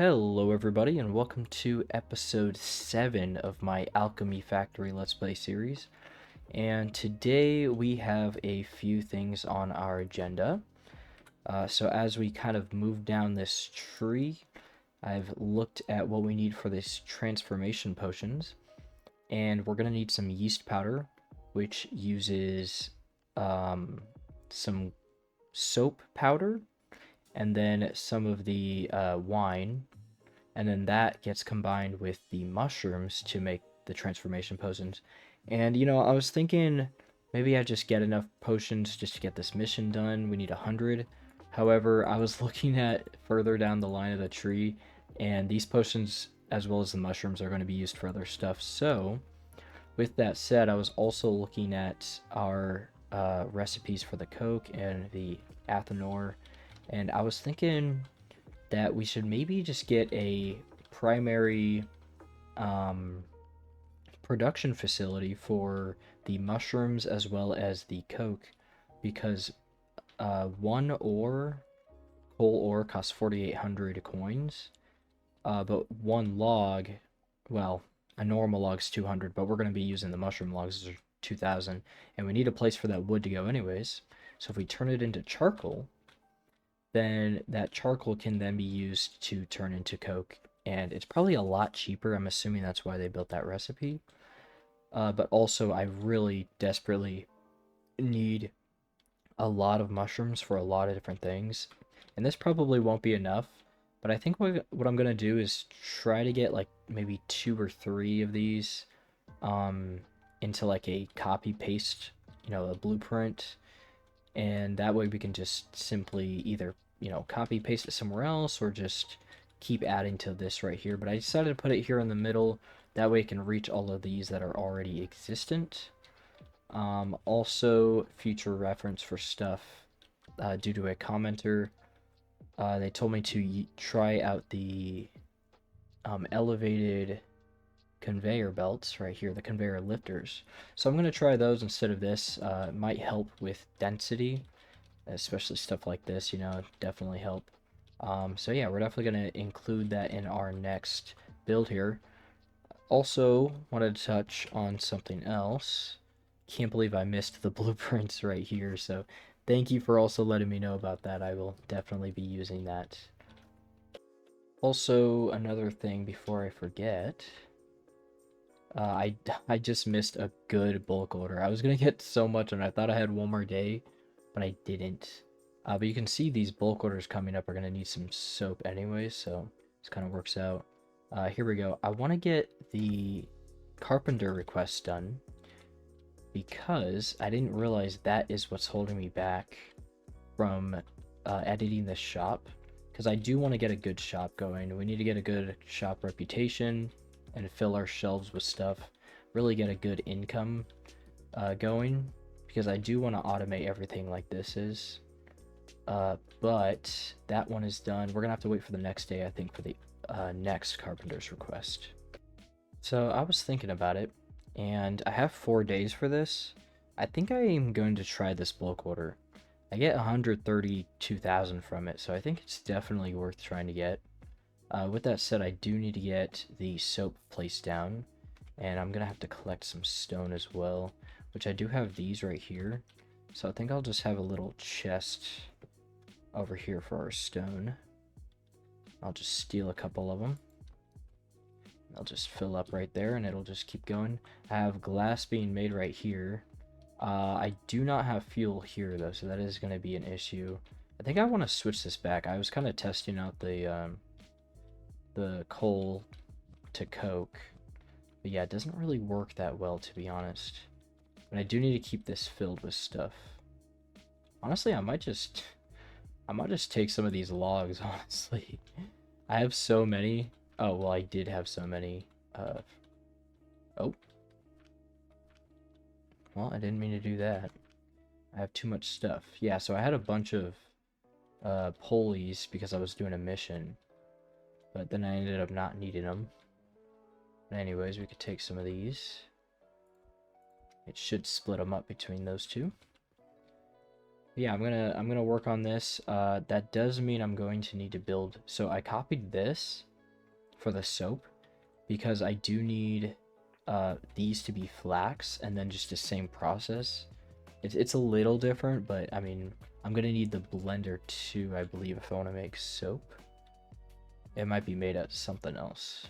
Hello everybody and welcome to episode 7 of my Alchemy Factory Let's Play series. And today we have a few things on our agenda. So as we kind of move down this tree, I've looked at what we need for this transformation potions. And we're going to need some yeast powder, which uses some soap powder, and then some of the wine, and then that gets combined with the mushrooms to make the transformation potions. And I was thinking maybe I just get enough potions just to get this mission done. We need 100. However, I was looking at further down the line of the tree, and these potions as well as the mushrooms are going to be used for other stuff. So with that said, I was also looking at our recipes for the coke and the athanor, and I was thinking that we should maybe just get a primary production facility for the mushrooms as well as the coke, because one ore, whole ore, costs 4,800 coins, but one log, well, a normal log's 200, but we're going to be using the mushroom logs, which are 2,000, and we need a place for that wood to go anyways. So if we turn it into charcoal, then that charcoal can then be used to turn into coke, and it's probably a lot cheaper. I'm assuming that's why they built that recipe. But also, I really desperately need a lot of mushrooms for a lot of different things, and this probably won't be enough. But I think what I'm gonna do is try to get like maybe 2 or 3 of these into like a copy paste, a blueprint, and that way we can just simply either copy paste it somewhere else or just keep adding to this right here. But I decided to put it here in the middle, that way it can reach all of these that are already existent. Also future reference for stuff, due to a commenter, they told me to try out the elevated conveyor belts right here, the conveyor lifters. So I'm going to try those instead of this. It might help with density, especially stuff like this, definitely help. So yeah, we're definitely going to include that in our next build here. Also, wanted to touch on something else. Can't believe I missed the blueprints right here, so thank you for also letting me know about that. I will definitely be using that. Also, another thing before I forget, I just missed a good bulk order. I was gonna get so much, and I thought I had one more day, but I didn't. But you can see these bulk orders coming up are gonna need some soap anyway, so this kind of works out. Here we go. I want to get the carpenter request done because I didn't realize that is what's holding me back from editing this shop. Because I do want to get a good shop going. We need to get a good shop reputation and fill our shelves with stuff, really get a good income going, because I do want to automate everything like this is. But that one is done. We're gonna have to wait for the next day, I think, for the next carpenter's request. So I was thinking about it, and I have 4 days for this. I think I am going to try this bulk order. I get 132,000 from it, so I think it's definitely worth trying to get. With that said, I do need to get the soap placed down, and I'm gonna have to collect some stone as well, which I do have these right here. So I think I'll just have a little chest over here for our stone. I'll just steal a couple of them. I'll just fill up right there, and it'll just keep going. I have glass being made right here. I do not have fuel here though, so that is going to be an issue. I think I want to switch this back. I was kind of testing out the coal to coke, but yeah, it doesn't really work that well, to be honest. But I do need to keep this filled with stuff. Honestly, I might just take some of these logs, honestly. I have so many. Oh, well, I did have so many. Oh. Well, I didn't mean to do that. I have too much stuff. Yeah, so I had a bunch of pulleys because I was doing a mission, but then I ended up not needing them. But anyways, we could take some of these. It should split them up between those two. Yeah, I'm gonna work on this. That does mean I'm going to need to build. So I copied this, for the soap, because I do need these to be flax, and then just the same process. It's a little different, but I mean, I'm gonna need the blender too, I believe, if I want to make soap. It might be made out of something else.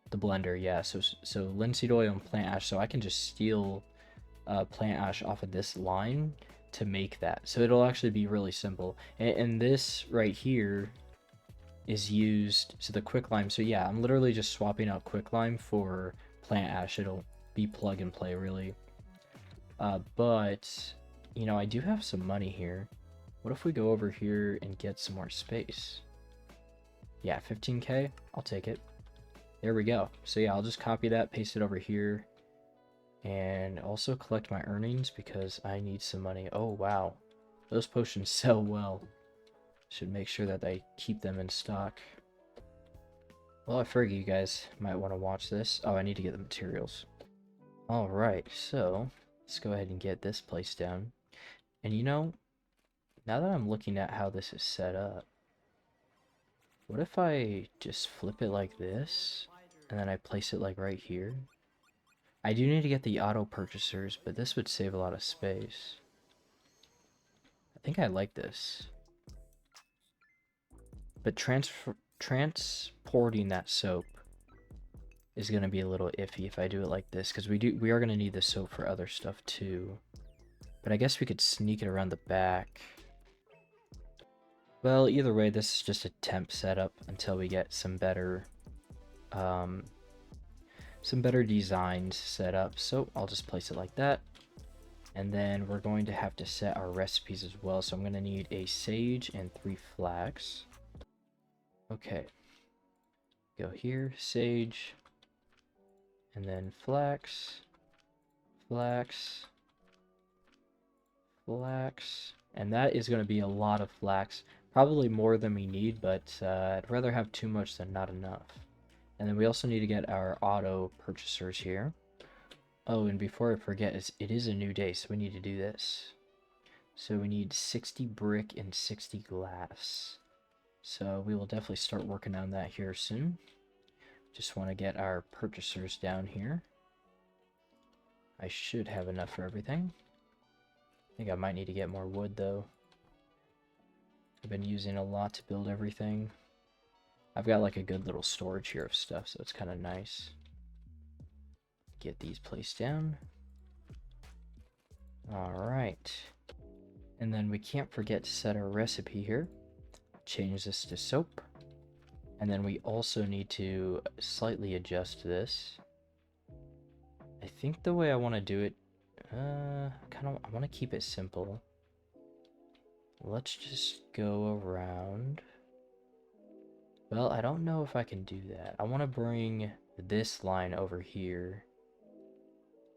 The blender, yeah. So linseed oil and plant ash. So I can just steal plant ash off of this line to make that. So it'll actually be really simple. And this right here is used, so the quicklime. So yeah, I'm literally just swapping out quicklime for plant ash. It'll be plug and play, really. But you know, I do have some money here. What if we go over here and get some more space? Yeah, 15k, I'll take it. There we go. So yeah, I'll just copy that, paste it over here, and also collect my earnings because I need some money. Oh wow, those potions sell well. Should make sure that I keep them in stock. Well, I figure you guys might want to watch this. Oh, I need to get the materials. Alright, so let's go ahead and get this place down. And you know, now that I'm looking at how this is set up, what if I just flip it like this, and then I place it like right here? I do need to get the auto purchasers, but this would save a lot of space. I think I like this. But transporting that soap is going to be a little iffy if I do it like this, because we are going to need the soap for other stuff too. But I guess we could sneak it around the back. Well, either way, this is just a temp setup until we get some better designs set up. So I'll just place it like that. And then we're going to have to set our recipes as well. So I'm going to need a sage and 3 flax. Okay. Go here, sage, and then flax, flax, flax. And that is going to be a lot of flax. Probably more than we need, but I'd rather have too much than not enough. And then we also need to get our auto purchasers here. Oh, and before I forget, it is a new day, so we need to do this. So we need 60 brick and 60 glass. So we will definitely start working on that here soon. Just want to get our purchasers down here. I should have enough for everything. I think I might need to get more wood though. I've been using a lot to build everything. I've got like a good little storage here of stuff, so it's kind of nice. Get these placed down. Alright. And then we can't forget to set our recipe here. Change this to soap. And then we also need to slightly adjust this. I think the way I want to do it, I want to keep it simple. Let's just go around. Well, I don't know if I can do that. I want to bring this line over here.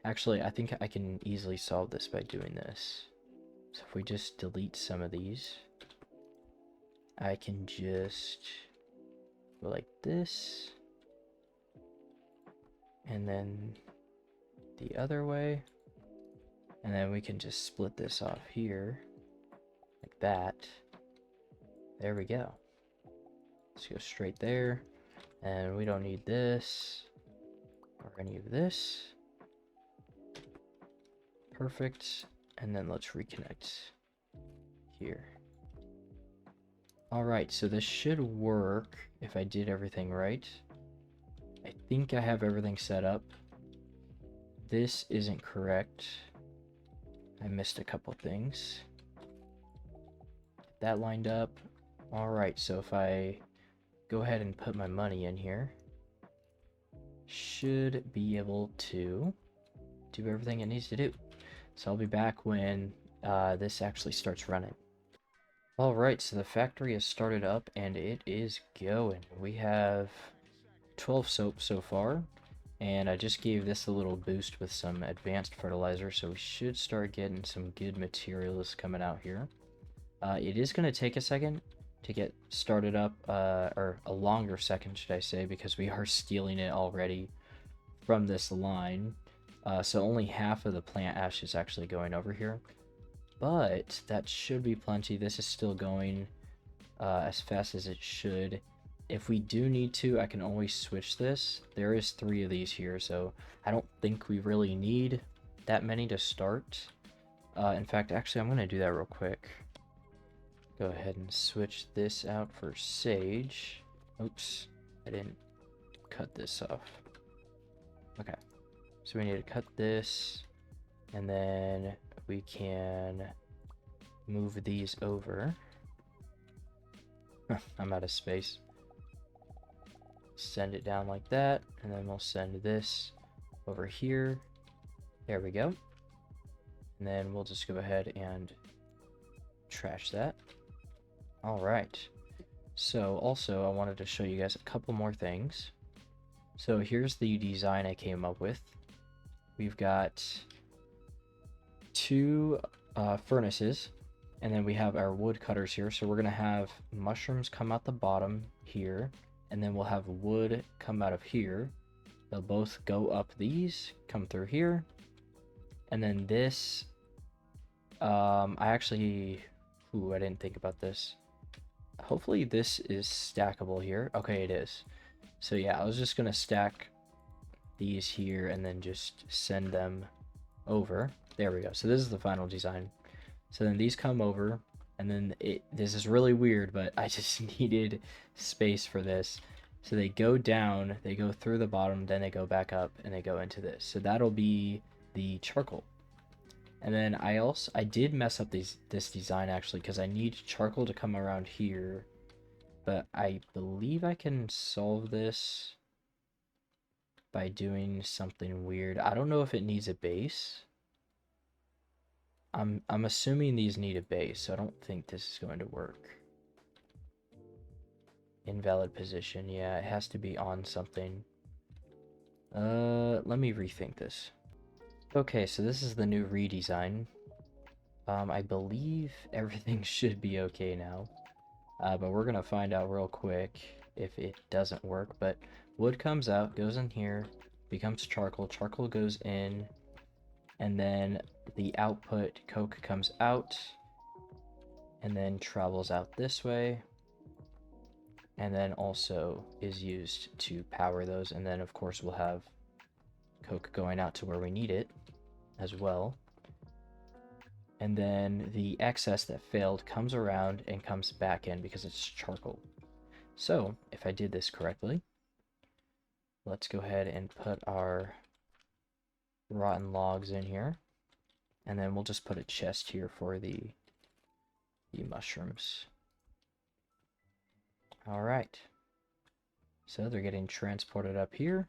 Actually, I think I can easily solve this by doing this. So if we just delete some of these, I can just go like this, and then the other way, and then we can just split this off here, like that. There we go. Let's go straight there, and we don't need this, or any of this. Perfect, and then let's reconnect here. Alright, so this should work if I did everything right. I think I have everything set up. This isn't correct. I missed a couple things. Get that lined up. Alright, so if I go ahead and put my money in here, should be able to do everything it needs to do. So I'll be back when this actually starts running. Alright, so the factory has started up and it is going. We have 12 soap so far, and I just gave this a little boost with some advanced fertilizer, so we should start getting some good materials coming out here. It is going to take a second to get started up, or a longer second should I say, because we are stealing it already from this line. So only half of the plant ash is actually going over here. But that should be plenty. This is still going as fast as it should. if we do need to, I can always switch this. There is 3 of these here, so I don't think we really need that many to start. In fact, actually, I'm going to do that real quick. Go ahead and switch this out for sage. Oops, I didn't cut this off. Okay, so we need to cut this, and then we can move these over. I'm out of space. Send it down like that, and then we'll send this over here. There we go. And then we'll just go ahead and trash that. All right. So also, I wanted to show you guys a couple more things. So here's the design I came up with. We've got 2 furnaces, and then we have our wood cutters here. So we're gonna have mushrooms come out the bottom here, and then we'll have wood come out of here. They'll both go up these, come through here, and then this, I actually, I didn't think about this. Hopefully this is stackable here. Okay, it is. So yeah, I was just gonna stack these here and then just send them over. There we go. So this is the final design. So then these come over, and then this is really weird, but I just needed space for this. So they go down, they go through the bottom, then they go back up, and they go into this. So that'll be the charcoal. And then I did mess up this design actually, because I need charcoal to come around here, but I believe I can solve this by doing something weird. I don't know if it needs a base. I'm assuming these need a base, so I don't think this is going to work. Invalid position. Yeah, it has to be on something. Let me rethink this. Okay, so this is the new redesign. I believe everything should be okay now. But we're gonna find out real quick if it doesn't work. But wood comes out, goes in here, becomes charcoal. Charcoal goes in, and then the output coke comes out, and then travels out this way, and then also is used to power those. And then of course we'll have coke going out to where we need it as well. And then the excess that failed comes around and comes back in because it's charcoal. So if I did this correctly, let's go ahead and put our rotten logs in here, and then we'll just put a chest here for the mushrooms. All right, so they're getting transported up here.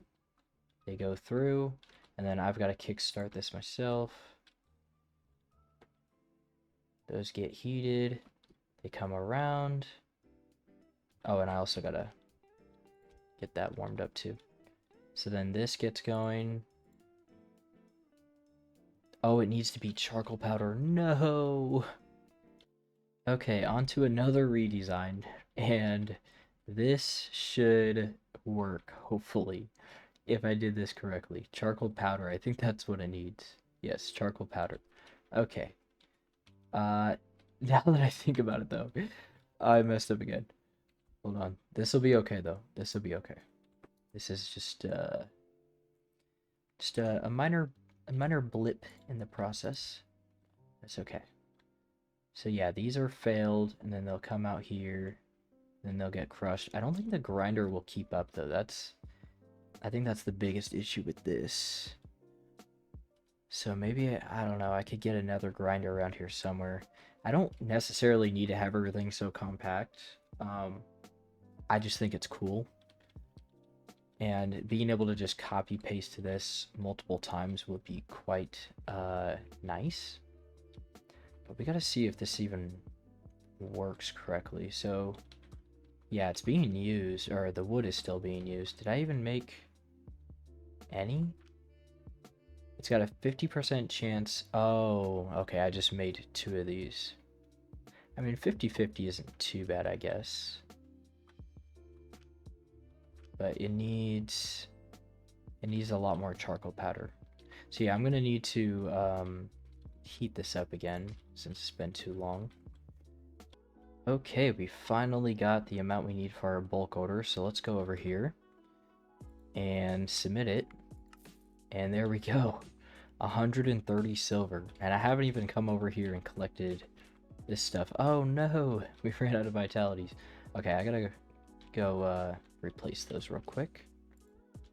They go through, and then I've got to kickstart this myself. Those get heated, they come around. Oh, and I also gotta get that warmed up too. So then this gets going. Oh, it needs to be charcoal powder. No! Okay, on to another redesign. And this should work, hopefully, if I did this correctly. Charcoal powder, I think that's what it needs. Yes, charcoal powder. Okay. Now that I think about it, though, I messed up again. Hold on. This will be okay, though. This will be okay. This is just a minor blip in the process. That's okay. So yeah, these are failed, and then they'll come out here, then they'll get crushed. I don't think the grinder will keep up, though. I think that's the biggest issue with this. So maybe, I don't know, I could get another grinder around here somewhere. I don't necessarily need to have everything so compact. I just think it's cool. And being able to just copy paste this multiple times would be quite nice. But we gotta see if this even works correctly. So yeah, it's being used, or the wood is still being used. Did I even make any? It's got a 50% chance. Oh, okay, I just made 2 of these. I mean, 50-50 isn't too bad, I guess. But it needs a lot more charcoal powder. So yeah, I'm gonna need to heat this up again since it's been too long. Okay, we finally got the amount we need for our bulk order, so let's go over here and submit it. And there we go. 130 silver. And I haven't even come over here and collected this stuff. Oh no, we ran out of vitalities. Okay, I gotta go replace those real quick.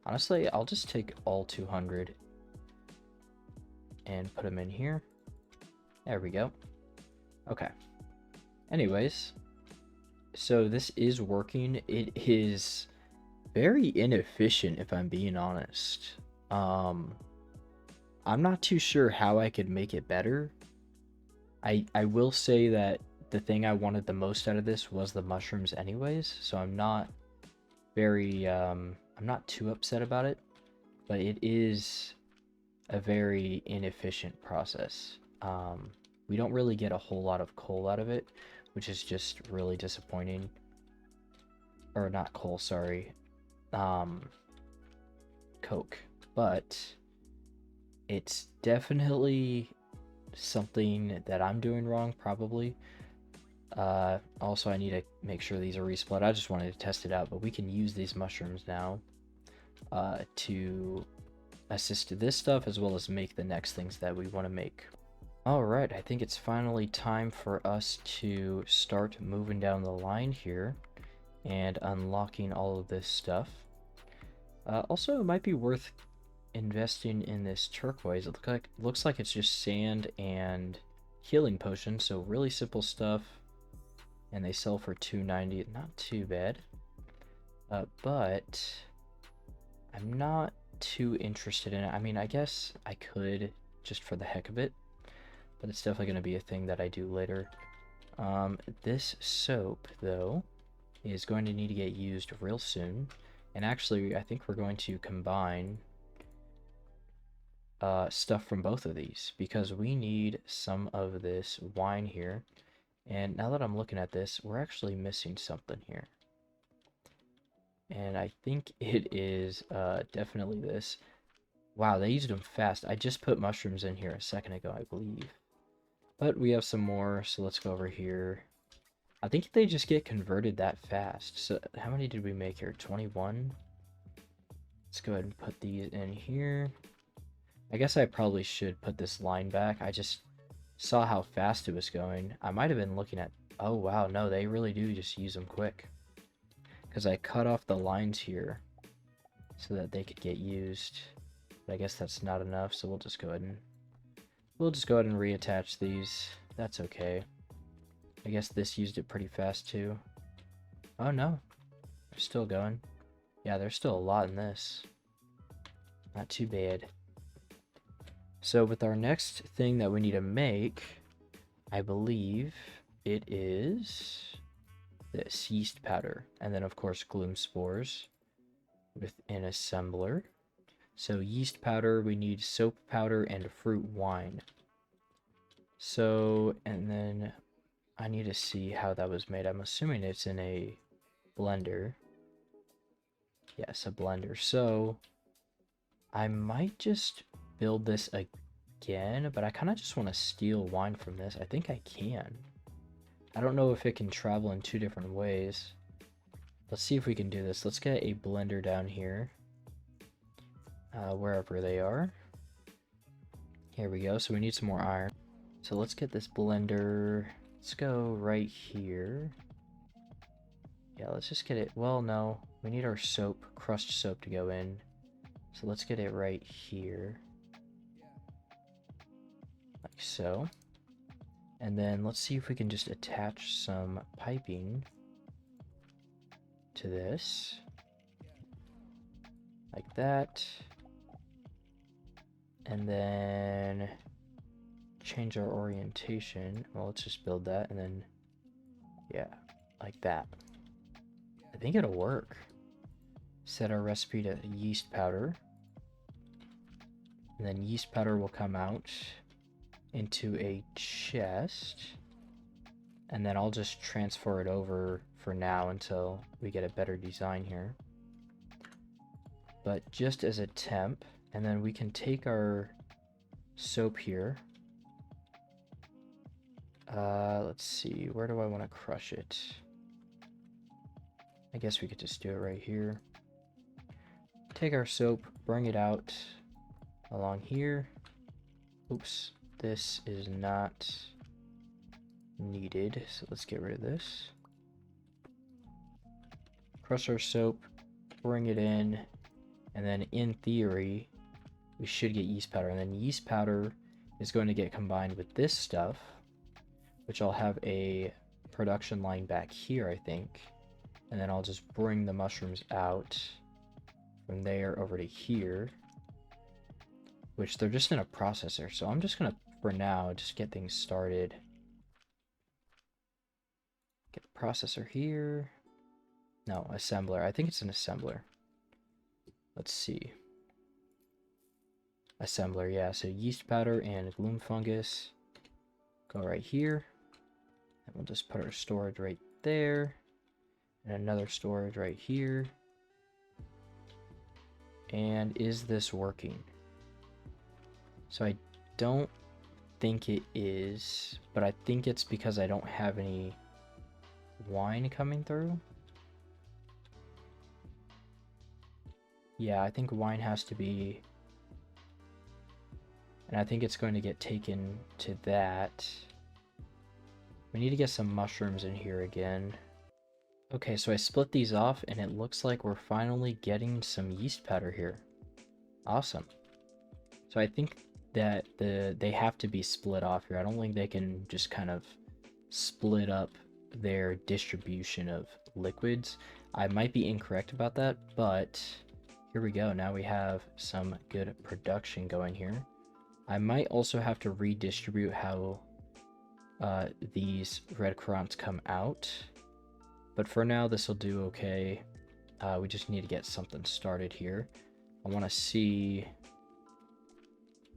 Honestly, I'll just take all 200 and put them in here. There we go. Okay. Anyways, so this is working. It is very inefficient, if I'm being honest. I'm not too sure how I could make it better. I will say that the thing I wanted the most out of this was the mushrooms anyways, so I'm not too upset about it, but it is a very inefficient process. We don't really get a whole lot of coal out of it, which is just really disappointing. Or not coal, sorry. Coke. But it's definitely something that I'm doing wrong, probably. Also, I need to make sure these are resplit. I just wanted to test it out, but we can use these mushrooms now to assist this stuff as well as make the next things that we want to make. Alright, I think it's finally time for us to start moving down the line here and unlocking all of this stuff. Also, it might be worth investing in this turquoise. It looks like it's just sand and healing potion, so really simple stuff. And they sell for $2.90, not too bad. But I'm not too interested in it. I mean, I guess I could just for the heck of it, but it's definitely going to be a thing that I do later. This soap, though, is going to need to get used real soon. And actually, I think we're going to combine stuff from both of these because we need some of this wine here. And now that I'm looking at this, we're actually missing something here. And I think it is definitely this. Wow, they used them fast. I just put mushrooms in here a second ago, I believe. But we have some more, so let's go over here. I think they just get converted that fast. So how many did we make here? 21? Let's go ahead and put these in here. I guess I probably should put this line back. I just saw how fast it was going. I might have been looking at... Oh, wow, no, they really do just use them quick. Because I cut off the lines here so that they could get used. But I guess that's not enough, so we'll just go ahead and reattach these. That's okay. I guess this used it pretty fast too. Oh no, they're still going. Yeah, there's still a lot in this. Not too bad. So with our next thing that we need to make, I believe it is this yeast powder. And then of course gloom spores with an assembler. So yeast powder, we need soap powder and fruit wine. So, and then I need to see how that was made. I'm assuming it's in a blender. Yes, a blender. So I might just build this again, but I kind of just want to steal wine from this. I think I can. I don't know if it can travel in two different ways. Let's see if we can do this. Let's get a blender down here. Wherever they are. Here we go. So we need some more iron. So let's get this blender. Let's go right here. Yeah, let's just get it. Well, no. We need our soap, crushed soap to go in. So let's get it right here. Like so. And then let's see if we can just attach some piping to this. Like that. And then change our orientation. Well, let's just build that and then, yeah, like that. I think it'll work. Set our recipe to yeast powder. And then yeast powder will come out into a chest. And then I'll just transfer it over for now until we get a better design here. But just as a temp, and then we can take our soap here. Let's see, where do I want to crush it? I guess we could just do it right here. Take our soap, bring it out along here. Oops, this is not needed, so let's get rid of this. Crush our soap, bring it in, and then in theory, we should get yeast powder. And then yeast powder is going to get combined with this stuff, which I'll have a production line back here, I think. And then I'll just bring the mushrooms out from there over to here, which they're just in a processor. So I'm just gonna, for now, just get things started. Get the processor here. No, assembler. I think it's an assembler. Let's see. Assembler, yeah. So yeast powder and gloom fungus go right here. And we'll just put our storage right there. And another storage right here. And is this working? So I don't think it is, but I think it's because I don't have any wine coming through. Yeah, I think wine has to be, and I think it's going to get taken to that. We need to get some mushrooms in here again. Okay, so I split these off, and it looks like we're finally getting some yeast powder here. Awesome. So I think that they have to be split off here. I don't think they can just kind of split up their distribution of liquids. I might be incorrect about that, but here we go. Now we have some good production going here. I might also have to redistribute how these red currants come out, but for now this will do okay. We just need to get something started here. I want to see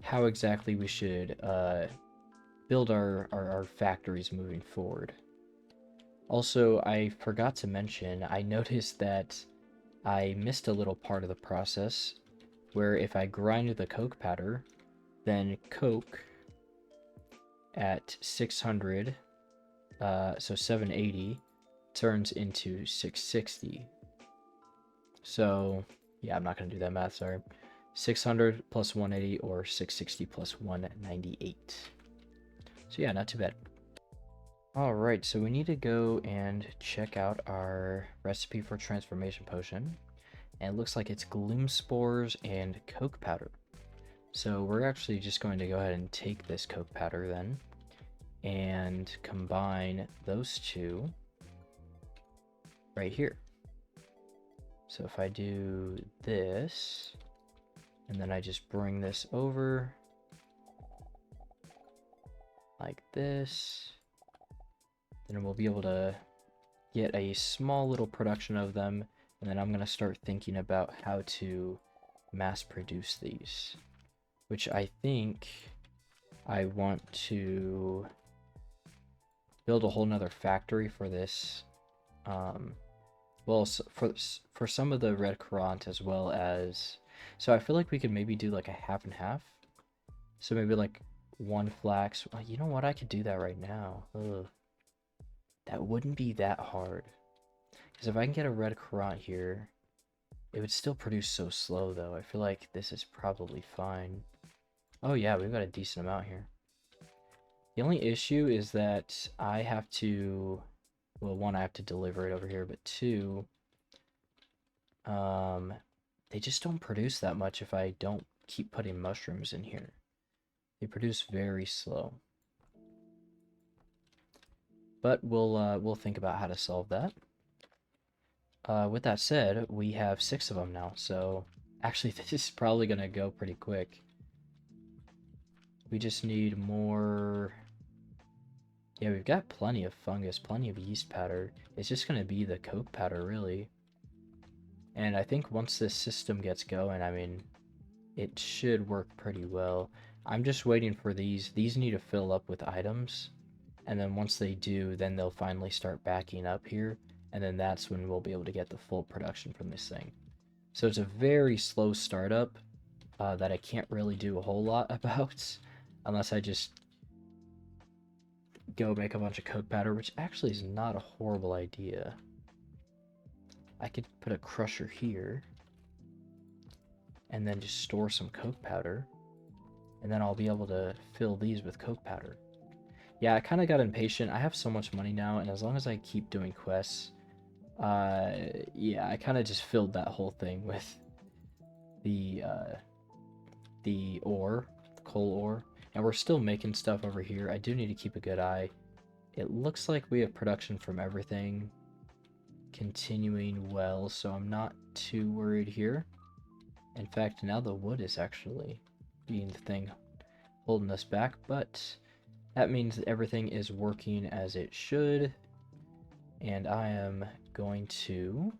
how exactly we should build our factories moving forward. Also, I forgot to mention, I noticed that I missed a little part of the process where if I grind the coke powder, then coke at 600, so 780, turns into 660. So, yeah, I'm not going to do that math, sorry. 600 plus 180 or 660 plus 198. So yeah, not too bad. Alright, so we need to go and check out our recipe for transformation potion. And it looks like it's gloom spores and coke powder. So we're actually just going to go ahead and take this coke powder then and combine those two right here. So if I do this, and then I just bring this over like this, then we'll be able to get a small little production of them, and then I'm going to start thinking about how to mass produce these, which I think I want to build a whole nother factory for this. Well, for some of the red currant as well as, so I feel like we could maybe do like a half and half. So maybe like one flax. Well, you know what? I could do that right now. Ugh. That wouldn't be that hard. Because if I can get a red currant here, it would still produce so slow though. I feel like this is probably fine. Oh yeah, we've got a decent amount here. The only issue is that I have to, well, one, I have to deliver it over here, but two, they just don't produce that much if I don't keep putting mushrooms in here. They produce very slow. But we'll think about how to solve that. With that said, we have 6 of them now, so actually this is probably gonna go pretty quick. We just need more. Yeah, we've got plenty of fungus, plenty of yeast powder. It's just gonna be the coke powder, really. And I think once this system gets going, I mean, it should work pretty well. I'm just waiting for these. These need to fill up with items. And then once they do, then they'll finally start backing up here. And then that's when we'll be able to get the full production from this thing. So it's a very slow startup that I can't really do a whole lot about. Unless I just go make a bunch of coke powder, which actually is not a horrible idea. I could put a crusher here and then just store some coke powder, and then I'll be able to fill these with coke powder. Yeah, I kind of got impatient. I have so much money now, and as long as I keep doing quests, yeah, I kind of just filled that whole thing with the ore, the coal ore, and we're still making stuff over here. I do need to keep a good eye. It looks like we have production from everything continuing well, so I'm not too worried here. In fact, now the wood is actually being the thing holding us back, but that means that everything is working as it should, and I am going to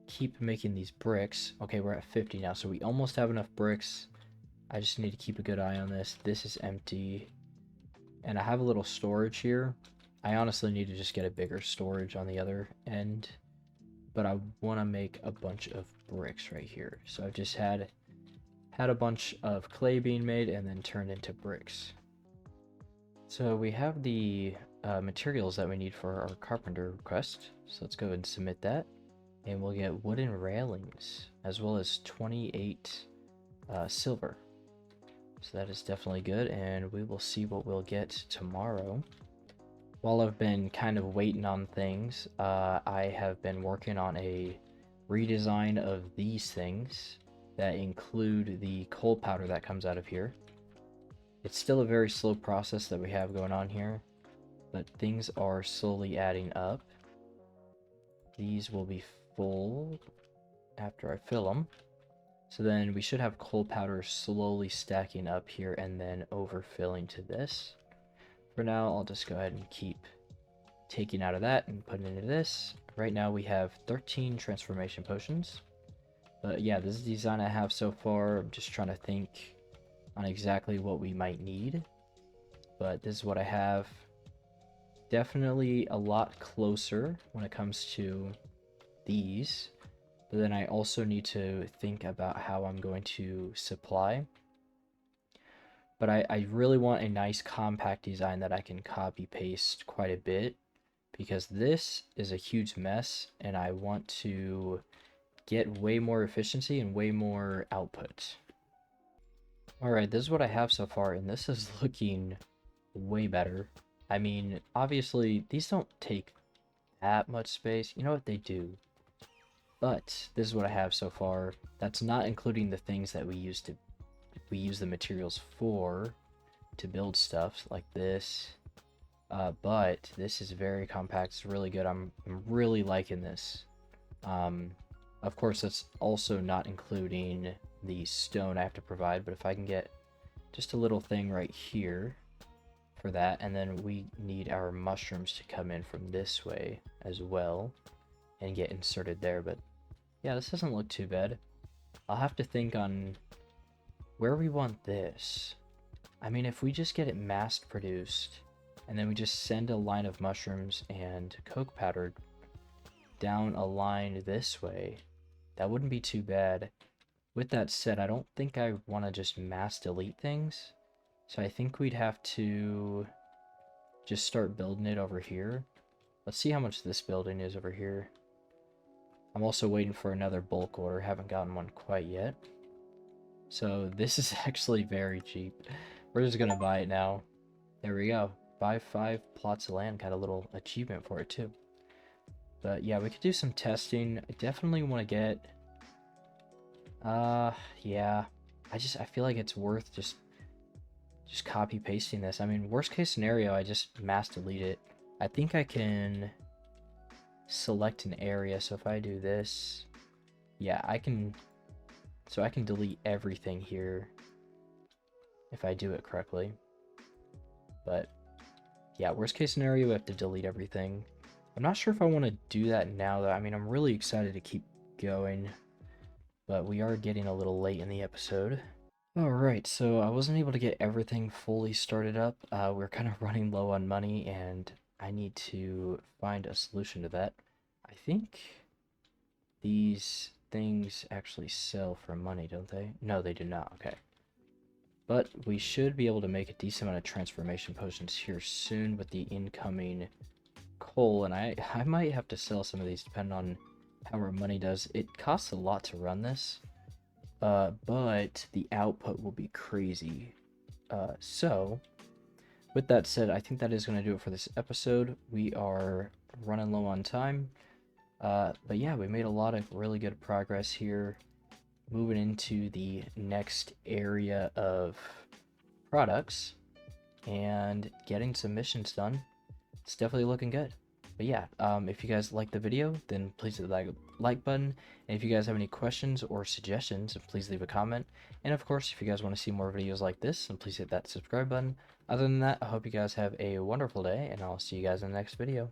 keep making these bricks. Okay, we're at 50 now, so we almost have enough bricks. I just need to keep a good eye on this. This is empty, and I have a little storage here. I honestly need to just get a bigger storage on the other end, but I want to make a bunch of bricks right here. So I've just had a bunch of clay being made and then turned into bricks. So we have the materials that we need for our carpenter quest. So let's go and submit that. And we'll get wooden railings as well as 28 silver. So that is definitely good, and we will see what we'll get tomorrow. While I've been kind of waiting on things, I have been working on a redesign of these things that include the coal powder that comes out of here. It's still a very slow process that we have going on here, but things are slowly adding up. These will be full after I fill them. So then we should have coal powder slowly stacking up here and then overfilling to this. For now, I'll just go ahead and keep taking out of that and putting into this. Right now we have 13 transformation potions. But yeah, this is the design I have so far. I'm just trying to think on exactly what we might need. But this is what I have. Definitely a lot closer when it comes to these. But then I also need to think about how I'm going to supply. But I really want a nice compact design that I can copy paste quite a bit, because this is a huge mess and I want to get way more efficiency and way more output. Alright, this is what I have so far, and this is looking way better. I mean, obviously these don't take that much space. You know what, they do. But this is what I have so far. That's not including the things that we use the materials for to build stuff like this. But this is very compact. It's really good. I'm really liking this. Of course, that's also not including the stone I have to provide, but if I can get just a little thing right here for that, and then we need our mushrooms to come in from this way as well and get inserted there. But yeah, this doesn't look too bad. I'll have to think on where we want this. I mean, if we just get it mass produced and then we just send a line of mushrooms and coke powder down a line this way, that wouldn't be too bad. With that said, I don't think I want to just mass delete things. So I think we'd have to just start building it over here. Let's see how much this building is over here. I'm also waiting for another bulk order. Haven't gotten one quite yet. So this is actually very cheap. We're just gonna buy it now. There we go. Buy 5 plots of land. Got a little achievement for it too. But yeah, we could do some testing. I definitely want to get... yeah. I feel like it's worth just copy pasting this. I mean, worst case scenario, I just mass delete it. I think I can select an area. So if I do this, yeah, I can delete everything here if I do it correctly. But yeah, worst case scenario, we have to delete everything. I'm not sure if I want to do that now though. I mean, I'm really excited to keep going, but we are getting a little late in the episode. Alright, so I wasn't able to get everything fully started up. We're kind of running low on money, and I need to find a solution to that. I think these things actually sell for money, don't they? No, they do not. Okay. But we should be able to make a decent amount of transformation potions here soon with the incoming coal, and I might have to sell some of these depending on how our money does. It costs a lot to run this, but the output will be crazy. So with that said, I think that is going to do it for this episode. We are running low on time, but yeah, we made a lot of really good progress here. Moving into the next area of products and getting some missions done. It's definitely looking good. But yeah, if you guys like the video, then please hit the like button. And if you guys have any questions or suggestions, please leave a comment. And of course, if you guys want to see more videos like this, then please hit that subscribe button. Other than that, I hope you guys have a wonderful day, and I'll see you guys in the next video.